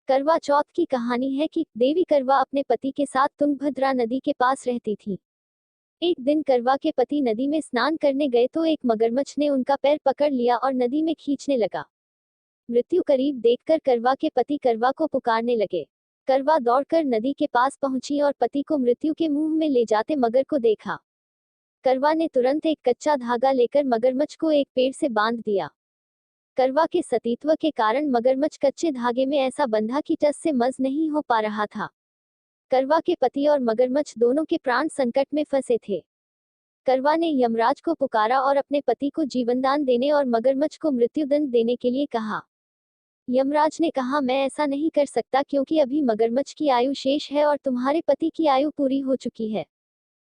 करवा चौथ की कहानी है कि देवी करवा अपने पति के साथ तुंगभद्रा नदी के पास रहती थी। एक दिन करवा के पति नदी में स्नान करने गए तो एक मगरमच्छ ने उनका पैर पकड़ लिया और नदी में खींचने लगा। मृत्यु करीब देखकर करवा के पति करवा को पुकारने लगे। करवा दौड़कर नदी के पास पहुंची और पति को मृत्यु के मुंह में ले जाते मगर को देखा। करवा ने तुरंत एक कच्चा धागा लेकर मगरमच्छ को एक पेड़ से बांध दिया। करवा के सतीत्व के कारण मगरमच्छ कच्चे धागे में ऐसा बंधा कि टस से मस नहीं हो पा रहा था। करवा के पति और मगरमच्छ दोनों के प्राण संकट में फंसे थे। करवा ने यमराज को पुकारा और अपने पति को जीवनदान देने और मगरमच्छ को मृत्युदंड देने के लिए कहा। यमराज ने कहा, मैं ऐसा नहीं कर सकता क्योंकि अभी मगरमच्छ की आयु शेष है और तुम्हारे पति की आयु पूरी हो चुकी है।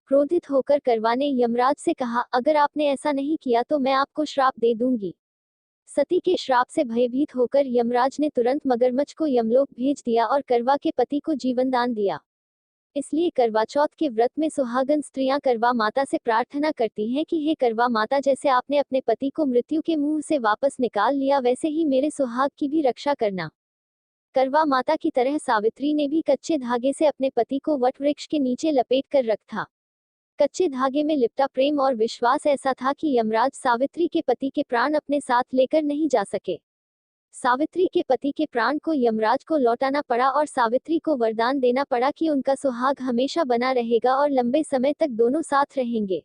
क्रोधित होकर करवा ने यमराज से कहा, अगर आपने ऐसा नहीं किया तो मैं आपको श्राप दे दूंगी। सती के श्राप से भयभीत होकर यमराज ने तुरंत मगरमच्छ को यमलोक भेज दिया और करवा के पति को जीवनदान दिया। इसलिए करवा चौथ के व्रत में सुहागन स्त्रियां करवा माता से प्रार्थना करती हैं कि हे करवा माता, जैसे आपने अपने पति को मृत्यु के मुंह से वापस निकाल लिया वैसे ही मेरे सुहाग की भी रक्षा करना। करवा माता की तरह सावित्री ने भी कच्चे धागे से अपने पति को वट वृक्ष के नीचे लपेट कर रखा। कच्चे धागे में लिपटा प्रेम और विश्वास ऐसा था कि यमराज सावित्री के पति के प्राण अपने साथ लेकर नहीं जा सके। सावित्री के पति के प्राण को यमराज को लौटाना पड़ा और सावित्री को वरदान देना पड़ा कि उनका सुहाग हमेशा बना रहेगा और लंबे समय तक दोनों साथ रहेंगे।